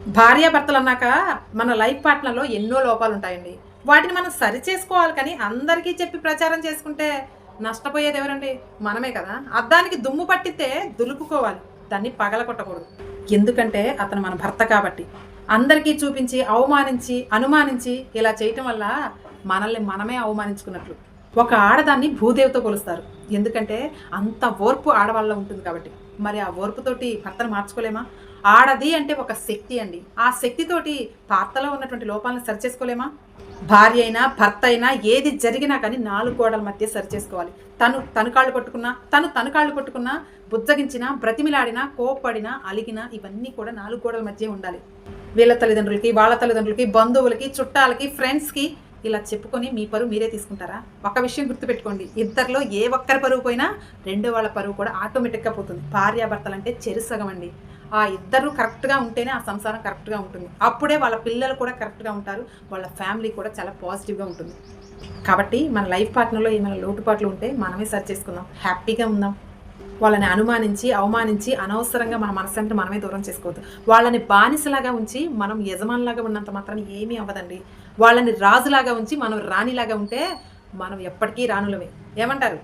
భార్యాభర్తలు అన్నాక మన లైఫ్ పార్ట్నర్‌లో ఎన్నో లోపాలుంటాయండి. వాటిని మనం సరిచేసుకోవాలి కానీ, అందరికీ చెప్పి ప్రచారం చేసుకుంటే నష్టపోయేదెవరండి? మనమే కదా! అద్దానికి దుమ్ము పట్టితే దులుపుకోవాలి. దాన్ని పగలగొట్టకూడదు. ఎందుకంటే అతను మన భర్త కాబట్టి. అందరికీ చూపించి, అవమానించి, అనుమానించి ఇలా చేయటం వల్ల మనల్ని మనమే అవమానించుకున్నట్లు. ఒక ఆడదాన్ని భూదేవితో పోలుస్తారు. ఎందుకంటే అంత ఓర్పు ఆడవాళ్ళలో ఉంటుంది కాబట్టి. మరి ఆ ఓర్పుతోటి భర్తను మార్చుకోలేమా? ఆడది అంటే ఒక శక్తి అండి. ఆ శక్తితోటి పాత్రలో ఉన్నటువంటి లోపాలను సరిచేసుకోలేమా? భార్య అయినా, భర్త అయినా ఏది జరిగినా కానీ 4 గోడల మధ్య సరిచేసుకోవాలి. తను కాళ్ళు పట్టుకున్నా, తను కాళ్ళు పట్టుకున్నా, బుజ్జగించినా, బ్రతిమిలాడినా, కోప్పడినా, అలిగినా ఇవన్నీ కూడా 4 గోడల మధ్యే ఉండాలి. వీళ్ళ తల్లిదండ్రులకి, వాళ్ళ తల్లిదండ్రులకి, బంధువులకి, చుట్టాలకి, ఫ్రెండ్స్‌కి ఇలా చెప్పుకొని మీ పరువు మీరే తీసుకుంటారా? ఒక విషయం గుర్తుపెట్టుకోండి. ఇద్దరిలో ఏ ఒక్కరి పరువు పోయినా రెండో వాళ్ళ పరువు కూడా ఆటోమేటిక్‌గా పోతుంది. భార్యాభర్తలంటే చెరుసగం అండి. ఆ ఇద్దరు కరెక్ట్‌గా ఉంటేనే ఆ సంసారం కరెక్ట్‌గా ఉంటుంది. అప్పుడే వాళ్ళ పిల్లలు కూడా కరెక్ట్‌గా ఉంటారు. వాళ్ళ ఫ్యామిలీ కూడా చాలా పాజిటివ్‌గా ఉంటుంది. కాబట్టి మన లైఫ్ పార్ట్నర్‌లో ఏమైనా లోటుపాట్లు ఉంటే మనమే సరి చేసుకుందాం. హ్యాపీగా ఉందాం. వాళ్ళని అనుమానించి, అవమానించి అనవసరంగా మన మనశ్శాంతిని మనమే దూరం చేసుకోవద్దు. వాళ్ళని బానిసలాగా ఉంచి మనం యజమానిలాగా ఉన్నంత మాత్రాన ఏమీ అవ్వదండి. వాళ్ళని రాజులాగా ఉంచి మనం రాణిలాగా ఉంటే మనం ఎప్పటికీ రాణులమే. ఏమంటారు?